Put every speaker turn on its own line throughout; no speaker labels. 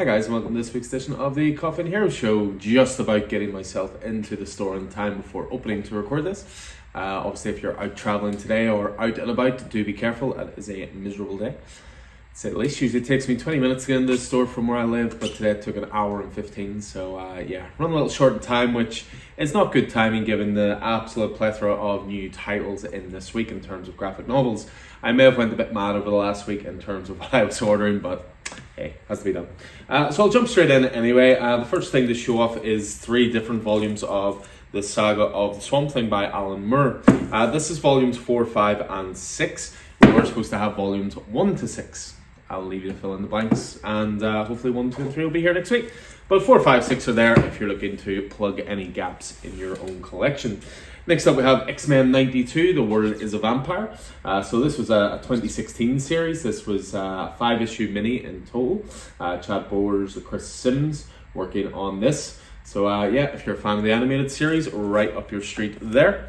guys, and welcome to this week's edition of the Coffin Hero Show. Just about getting myself into the store in time before opening to record this. Obviously, if you're out travelling today or out and about, do be careful. It is a miserable day, to say the least. Usually it takes me 20 minutes to get into the store from where I live, but today it took an hour and 15. So run a little short in time, which is not good timing given the absolute plethora of new titles in this week in terms of graphic novels. I may have went a bit mad over the last week in terms of what I was ordering, but hey, has to be done. So I'll jump straight in anyway. The first thing to show off is 3 different volumes of the Saga of the Swamp Thing by Alan Moore. This is volumes 4, 5, and 6. We're supposed to have volumes 1 to 6. I'll leave you to fill in the blanks, and hopefully 1, 2, and 3 will be here next week. But 4, 5, 6 are there if you're looking to plug any gaps in your own collection. Next up we have X-Men 92, The World is a Vampire. So this was a 2016 series. This was a 5-issue mini in total. Chad Bowers and Chris Sims working on this. So if you're a fan of the animated series, right up your street there.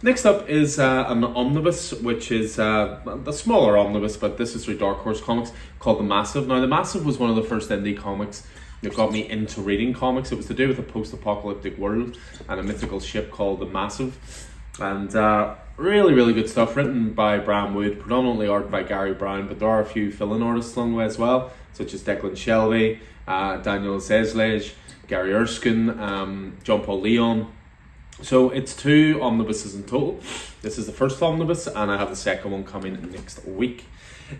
Next up is an omnibus, which is the smaller omnibus, but this is through Dark Horse Comics, called The Massive. Now, The Massive was one of the first indie comics that got me into reading comics. It was to do with a post-apocalyptic world and a mythical ship called The Massive. And really, really good stuff, written by Bram Wood, predominantly art by Gary Brown, but there are a few fill-in artists along the way as well, such as Declan Shelby, Daniel Zeslej, Gary Erskine, John Paul Leon. So it's 2 omnibuses in total. This is the first omnibus, and I have the second one coming next week.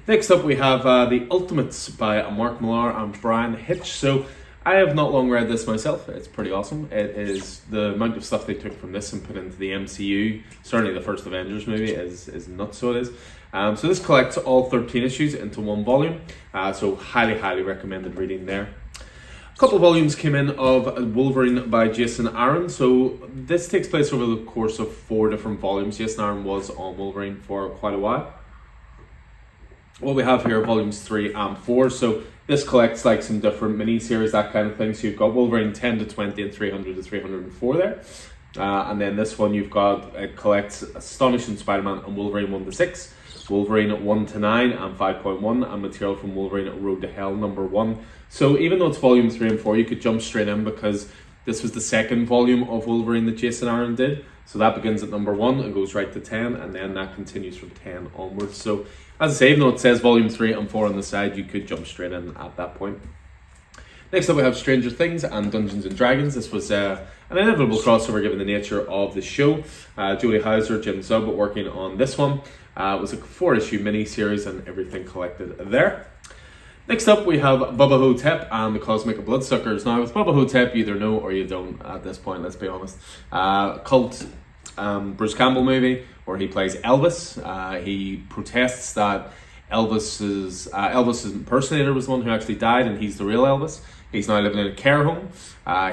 Next up we have The Ultimates by Mark Millar and Brian Hitch. So I have not long read this myself. It's pretty awesome. It is the amount of stuff they took from this and put into the MCU. Certainly the first Avengers movie is nuts, so it is. So this collects all 13 issues into 1 volume. So highly recommended reading there. A couple of volumes came in of Wolverine by Jason Aaron. So this takes place over the course of 4 different volumes. Jason Aaron was on Wolverine for quite a while. What we have here are volumes 3 and 4. So this collects like some different mini-series, that kind of thing. So you've got Wolverine 10 to 20 and 300 to 304 there. And then this one it collects Astonishing Spider-Man and Wolverine 1 to 6. Wolverine 1 to 9 and 5.1, and material from Wolverine Road to Hell number 1. So even though it's volume 3 and 4, you could jump straight in because this was the second volume of Wolverine that Jason Aaron did. So that begins at number 1 and goes right to 10, and then that continues from 10 onwards. So as I say, even though it says volume 3 and 4 on the side, you could jump straight in at that point. Next up we have Stranger Things and Dungeons and Dragons. This was an inevitable crossover given the nature of the show. Jodie Hauser, Jim Zub working on this one. It was a 4-issue mini-series and everything collected there. Next up we have Bubba Ho-Tep and the Cosmic Bloodsuckers. Now with Bubba Ho-Tep, you either know or you don't at this point, let's be honest. Cult Bruce Campbell movie where he plays Elvis. He protests that Elvis's impersonator was the one who actually died and he's the real Elvis. He's now living in a care home.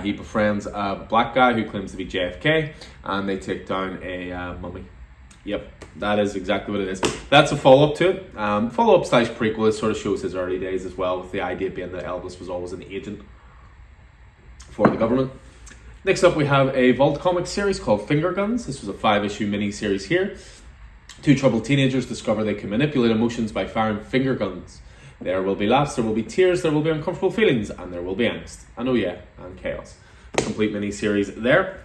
He befriends a black guy who claims to be JFK, and they take down a mummy. Yep, that is exactly what it is. That's a follow-up to it. Follow-up / prequel. It sort of shows his early days as well, with the idea being that Elvis was always an agent for the government. Next up we have a Vault Comics series called Finger Guns. This was a 5-issue mini-series here. 2 troubled teenagers discover they can manipulate emotions by firing finger guns. There will be laughs, there will be tears, there will be uncomfortable feelings, and there will be angst. And oh yeah, and chaos. Complete mini-series there.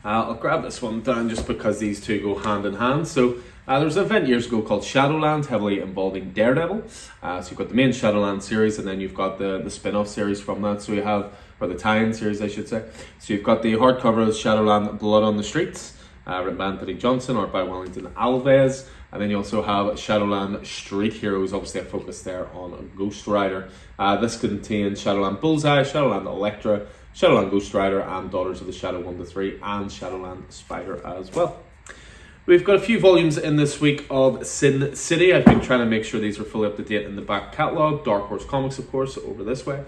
I'll grab this one down just because these 2 go hand in hand. So there was an event years ago called Shadowland, heavily involving Daredevil. So you've got the main Shadowland series, and then you've got the spin-off series from that. So you have, or the tie-in series I should say. So you've got the hardcover of Shadowland Blood on the Streets, written by Anthony Johnson, art by Wellington Alves. And then you also have Shadowland Street Heroes, obviously a focus there on Ghost Rider. This contains Shadowland Bullseye, Shadowland Elektra, Shadowland Ghost Rider, and Daughters of the Shadow 1 to 3, and Shadowland Spider as well. We've got a few volumes in this week of Sin City. I've been trying to make sure these are fully up to date in the back catalogue. Dark Horse Comics, of course, over this way.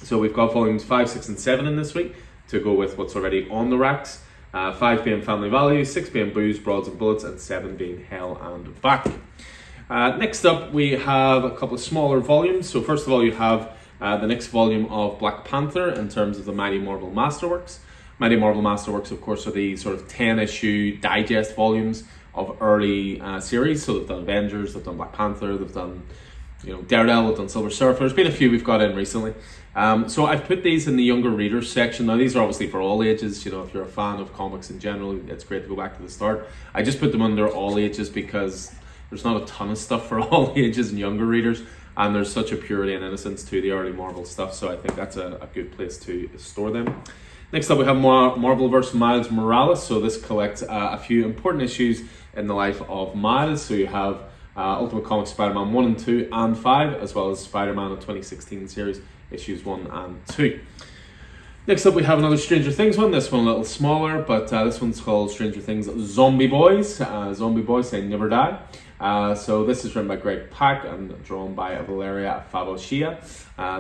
So we've got volumes 5, 6, and 7 in this week to go with what's already on the racks. 5 being Family Values, 6 being Booze, Broads and Bullets, and 7 being Hell and Back. Next up we have a couple of smaller volumes. So first of all you have the next volume of Black Panther in terms of the Mighty Marvel Masterworks. Mighty Marvel Masterworks, of course, are the sort of 10-issue digest volumes of early series. So they've done Avengers, they've done Black Panther, they've done Daredevil, done Silver Surfer. There's been a few we've got in recently. So I've put these in the younger readers section. Now these are obviously for all ages. If you're a fan of comics in general, it's great to go back to the start. I just put them under all ages because there's not a ton of stuff for all ages and younger readers, and there's such a purity and innocence to the early Marvel stuff, so I think that's a good place to store them. Next up we have Marvelverse Miles Morales. So this collects a few important issues in the life of Miles. So you have Ultimate Comics Spider-Man 1 and 2 and 5, as well as Spider-Man, a 2016 series, issues 1 and 2. Next up we have another Stranger Things one, this one a little smaller, but this one's called Stranger Things Zombie Boys. Zombie Boys, They Never Die. So this is written by Greg Pak and drawn by Valeria Faboccia.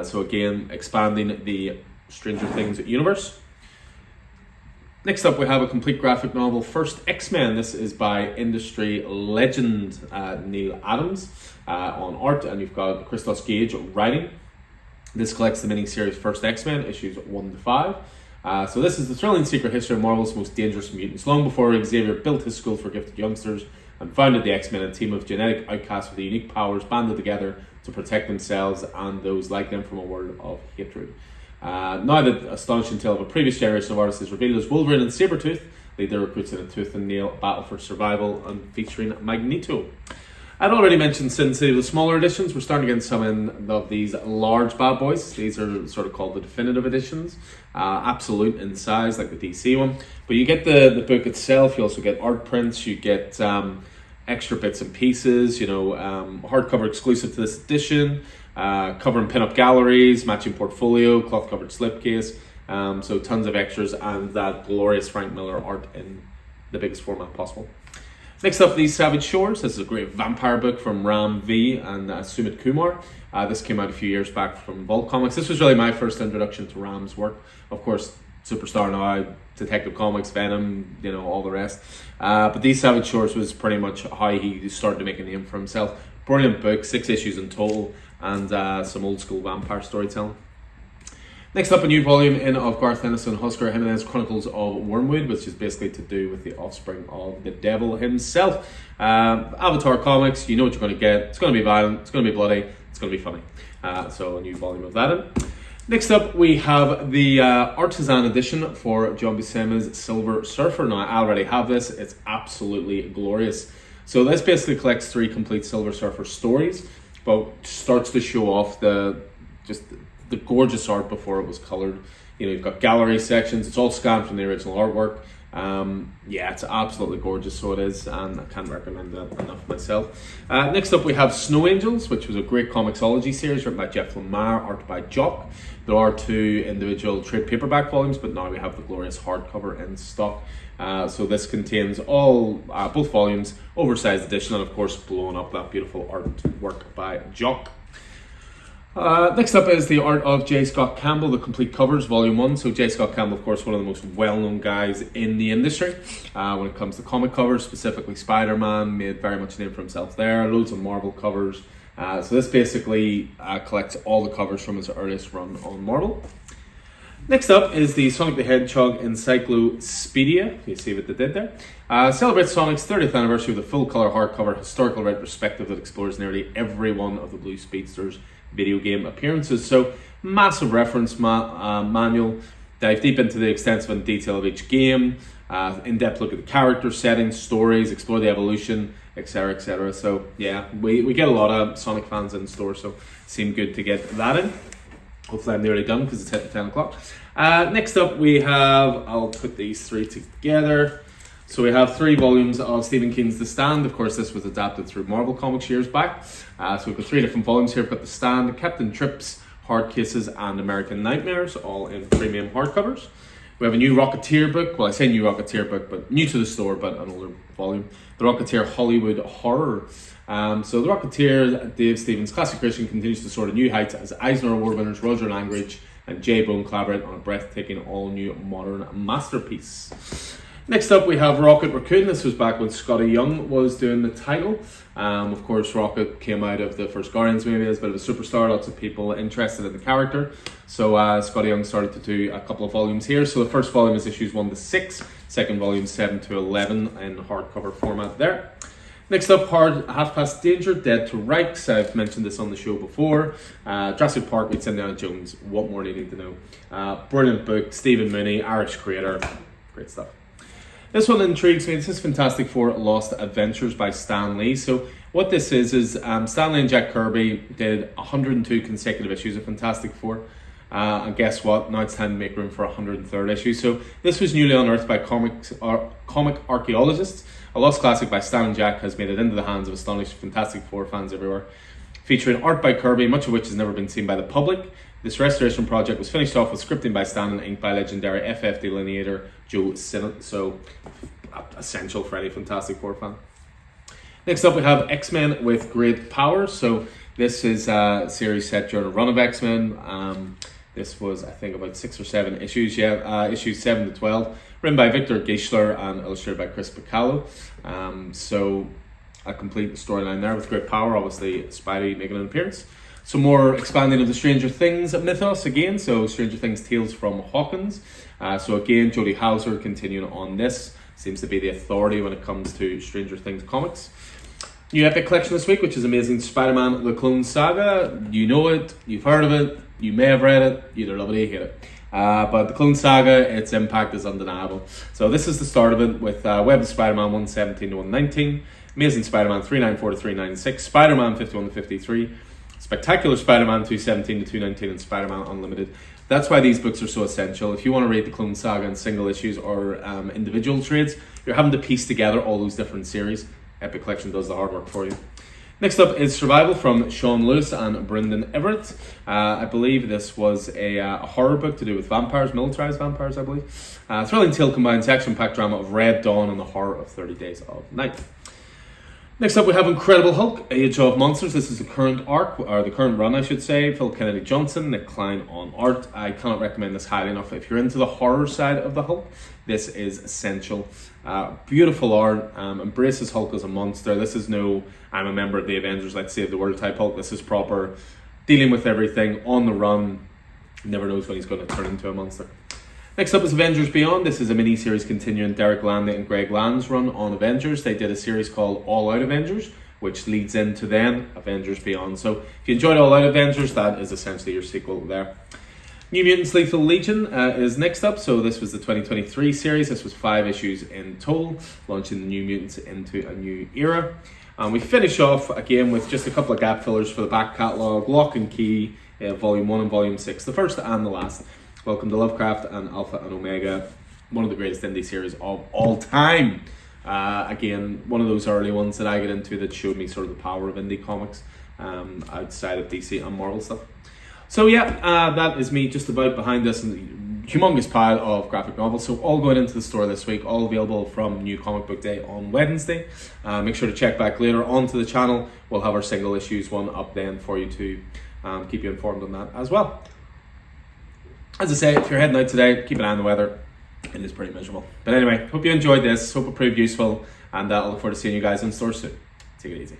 So again, expanding the Stranger Things universe. Next up we have a complete graphic novel, First X-Men. This is by industry legend Neil Adams on art, and you've got Christos Gage writing. This collects the miniseries First X-Men, issues 1 to 5. So this is the thrilling secret history of Marvel's most dangerous mutants. Long before Xavier built his school for gifted youngsters and founded the X-Men, a team of genetic outcasts with unique powers banded together to protect themselves and those like them from a world of hatred. Now the astonishing tale of a previous generation of artists is revealed as Wolverine and Sabretooth lead their recruits in a tooth and nail battle for survival, and featuring Magneto. I'd already mentioned Sin City, the smaller editions. We're starting to get some in of these large bad boys. These are sort of called the definitive editions, absolute in size, like the DC one. But you get the book itself. You also get art prints. You get extra bits and pieces. Hardcover exclusive to this edition. Cover and pin-up galleries, matching portfolio, cloth-covered slipcase. So tons of extras and that glorious Frank Miller art in the biggest format possible. Next up, These Savage Shores. This is a great vampire book from Ram V and Sumit Kumar. This came out a few years back from Vault Comics. This was really my first introduction to Ram's work. Of course, Superstar now, Detective Comics, Venom, all the rest. But These Savage Shores was pretty much how he started to make a name for himself. Brilliant book, 6 issues in total, and some old school vampire storytelling. Next up, a new volume in of Garth Ennis and Husker Jimenez Chronicles of Wormwood, which is basically to do with the offspring of the devil himself. Avatar Comics, you know what you're going to get. It's going to be violent, it's going to be bloody, it's going to be funny. So a new volume of that in. Next up, we have the Artisan edition for John Buscema's Silver Surfer. Now, I already have this. It's absolutely glorious. So this basically collects 3 complete Silver Surfer stories, but starts to show off the gorgeous art before it was colored. You've got gallery sections. It's all scanned from the original artwork. It's absolutely gorgeous, so it is, and I can't recommend that enough myself. Next up we have Snow Angels, which was a great comicsology series written by Jeff Lemire, art by Jock. There are 2 individual trade paperback volumes, but now we have the glorious hardcover in stock. So this contains both volumes, oversized edition, and of course blowing up that beautiful artwork by Jock. Next up is the art of J. Scott Campbell, The Complete Covers, Volume 1. So J. Scott Campbell, of course, one of the most well-known guys in the industry when it comes to comic covers, specifically Spider-Man, made very much a name for himself there, loads of Marvel covers. So this basically collects all the covers from his earliest run on Marvel. Next up is the Sonic the Hedgehog Encyclopedia. You see what they did there. Celebrates Sonic's 30th anniversary with a full-colour hardcover historical retrospective that explores nearly every one of the Blue Speedster's video game appearances. So massive reference manual, dive deep into the extensive and detail of each game, in-depth look at the characters, settings, stories, explore the evolution, etc, etc. So yeah, we get a lot of Sonic fans in store, so it seemed good to get that in. Hopefully I'm nearly done because it's hit 10 o'clock. Next up we have, I'll put these 3 together. So we have 3 volumes of Stephen King's The Stand. Of course, this was adapted through Marvel Comics years back. So we've got 3 different volumes here. We've got The Stand, Captain Trips, Hard Cases, and American Nightmares, all in premium hardcovers. We have a new Rocketeer book. Well, I say new Rocketeer book, but new to the store, but an older volume. The Rocketeer Hollywood Horror. So The Rocketeer, Dave Stevens' classic creation, continues to soar to new heights as Eisner Award winners Roger Langridge and Jay Bone collaborate on a breathtaking, all-new modern masterpiece. Next up, we have Rocket Raccoon. This was back when Scotty Young was doing the title. Of course, Rocket came out of the first Guardians movie as a bit of a superstar. Lots of people interested in the character. So Scotty Young started to do a couple of volumes here. So the first volume is issues 1 to 6. Second volume 7 to 11 in hardcover format there. Next up, Hard Half Past Danger, Dead to Rights. I've mentioned this on the show before. Jurassic Park meets Indiana Jones. What more do you need to know? Brilliant book. Stephen Mooney, Irish creator. Great stuff. This one intrigues me. This is Fantastic Four Lost Adventures by Stan Lee. So what this is Stan Lee and Jack Kirby did 102 consecutive issues of Fantastic Four. And guess what? Now it's time to make room for 103rd issue. So this was newly unearthed by comic archaeologists. A lost classic by Stan and Jack has made it into the hands of astonished Fantastic Four fans everywhere. Featuring art by Kirby, much of which has never been seen by the public. This restoration project was finished off with scripting by Stan and ink by legendary FF delineator Joe Sinnott. So essential for any Fantastic Four fan. Next up we have X-Men with Great Powers. So this is a series set during a run of X-Men. This was, I think, about 6 or 7 issues. Issues 7 to 12. Written by Victor Geisler and illustrated by Chris Picallo. So a complete storyline there with great power. Obviously, Spidey making an appearance. Some more expanding of the Stranger Things mythos again. So Stranger Things Tales from Hawkins. So again, Jody Hauser continuing on this. Seems to be the authority when it comes to Stranger Things comics. New Epic Collection this week, which is Amazing Spider-Man The Clone Saga. You know it, you've heard of it, you may have read it, you either love it or you hate it. But The Clone Saga, its impact is undeniable. So this is the start of it with Web of Spider-Man 117 to 119, Amazing Spider-Man 394 to 396, Spider-Man 51 to 53, Spectacular Spider-Man 217 to 219, and Spider-Man Unlimited. That's why these books are so essential. If you want to read The Clone Saga in single issues or individual trades, you're having to piece together all those different series. Epic Collection does the hard work for you. Next up is Survival from Sean Lewis and Brendan Everett. I believe this was a horror book to do with vampires, militarized vampires, I believe. Thrilling tale combines action-packed drama of Red Dawn and the horror of 30 Days of Night. Next up we have Incredible Hulk, Age of Monsters. This is the current arc, or the current run I should say. Phil Kennedy Johnson, Nick Klein on art. I cannot recommend this highly enough. If you're into the horror side of the Hulk, this is essential. Beautiful art, embraces Hulk as a monster. This is no, I'm a member of the Avengers, let's save the world type Hulk. This is proper, dealing with everything, on the run, never knows when he's going to turn into a monster. Next up is Avengers Beyond. This is a mini-series continuing Derek Landy and Greg Land's run on Avengers. They did a series called All Out Avengers, which leads into then Avengers Beyond. So if you enjoyed All Out Avengers, that is essentially your sequel there. New Mutants Lethal Legion is next up. So this was the 2023 series. This was 5 issues in total, launching the New Mutants into a new era. And we finish off again with just a couple of gap fillers for the back catalogue. Lock and Key, Volume 1 and Volume 6, the first and the last. Welcome to Lovecraft and Alpha and Omega, one of the greatest indie series of all time. Again, one of those early ones that I get into that showed me sort of the power of indie comics outside of DC and Marvel stuff. So yeah, that is me just about behind this humongous pile of graphic novels. So all going into the store this week, all available from New Comic Book Day on Wednesday. Make sure to check back later onto the channel. We'll have our single issues one up then for you to keep you informed on that as well. As I say, if you're heading out today, keep an eye on the weather. It is pretty miserable. But anyway, hope you enjoyed this. Hope it proved useful. And I'll look forward to seeing you guys in store soon. Take it easy.